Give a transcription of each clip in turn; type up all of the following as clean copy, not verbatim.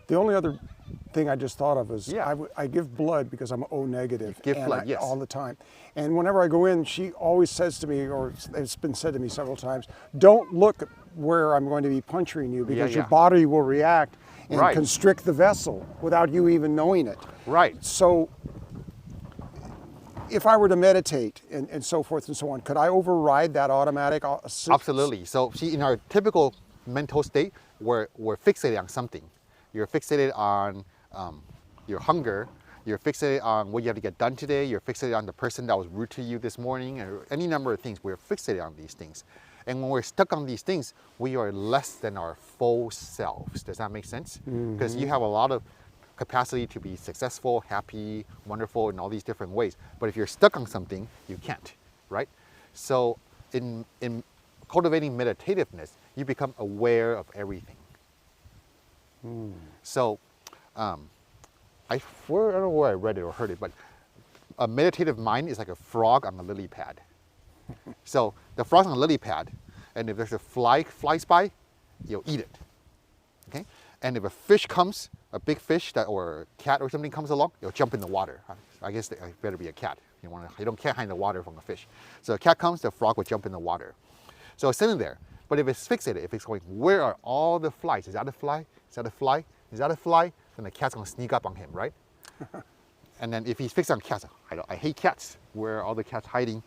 The only other thing I just thought of is Yeah. I give blood because I'm O negative. You give blood, yes. All the time. And whenever I go in, she always says to me, or it's been said to me several times, don't look where I'm going to be puncturing you because your yeah. body will react and Right. constrict the vessel without you even knowing it. Right. So if I were to meditate and so forth and so on, could I override that automatic? Absolutely. So see, in our typical mental state, we're fixated on something. You're fixated on your hunger. You're fixated on what you have to get done today. You're fixated on the person that was rude to you this morning, or any number of things. We're fixated on these things. And when we're stuck on these things, we are less than our full selves. Does that make sense? Because you have a lot of capacity to be successful, happy, wonderful in all these different ways. But if you're stuck on something, you can't, right? So in cultivating meditativeness, you become aware of everything. So I don't know where I read it or heard it, but a meditative mind is like a frog on a lily pad. So the frog's on a lily pad, and if there's a fly flies by, you'll eat it. Okay? And if a fish comes, a big fish or a cat or something comes along, you'll jump in the water. I guess it better be a cat. You can't hide in the water from a fish. So a cat comes, the frog will jump in the water. So it's sitting there. But if it's fixated, if it's going, where are all the flies? Is that a fly? Is that a fly? Is that a fly? Then the cat's going to sneak up on him, right? And then if he's fixed on cats, I hate cats. Where are all the cats hiding?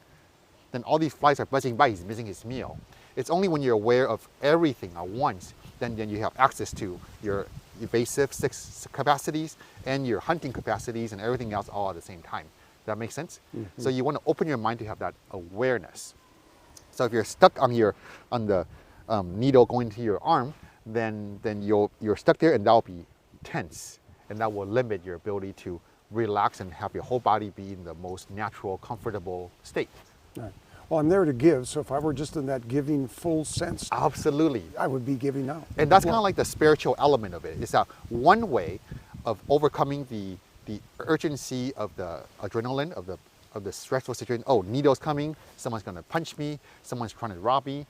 Then all these flies are buzzing by, he's missing his meal. It's only when you're aware of everything at once, then you have access to your evasive six capacities and your hunting capacities and everything else all at the same time. Does that make sense? So you want to open your mind to have that awareness. So if you're stuck on the needle going to your arm, then you're stuck there, and that'll be tense, and that will limit your ability to relax and have your whole body be in the most natural, comfortable state. Right. Well, I'm there to give, so if I were just in that giving full sense, Absolutely. I would be giving now. And that's kind of like the spiritual element of it. It's that one way of overcoming the urgency of the adrenaline, of the stressful situation. Oh, needle's coming, someone's gonna punch me, someone's trying to rob me,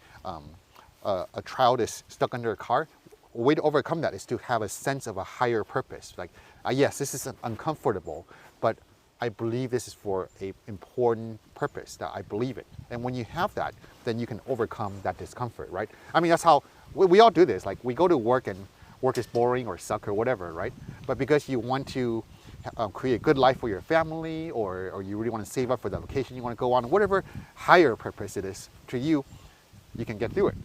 a child is stuck under a car. A way to overcome that is to have a sense of a higher purpose. Like, yes, this is uncomfortable, but I believe this is for an important purpose, that I believe it. And when you have that, then you can overcome that discomfort, right? I mean, that's how we all do this. Like, we go to work and work is boring or suck or whatever, right? But because you want to create a good life for your family, or you really want to save up for the vacation you want to go on, whatever higher purpose it is to you, you can get through it.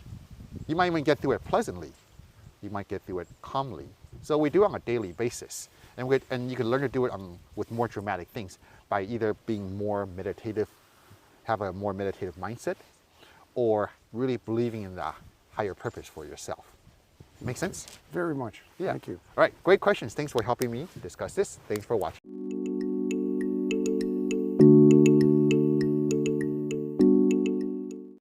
You might even get through it pleasantly. You might get through it calmly. So we do it on a daily basis. And you can learn to do it with more dramatic things by either being more meditative, have a more meditative mindset, or really believing in the higher purpose for yourself. Make sense? Very much. Yeah. Thank you. All right, great questions. Thanks for helping me discuss this. Thanks for watching.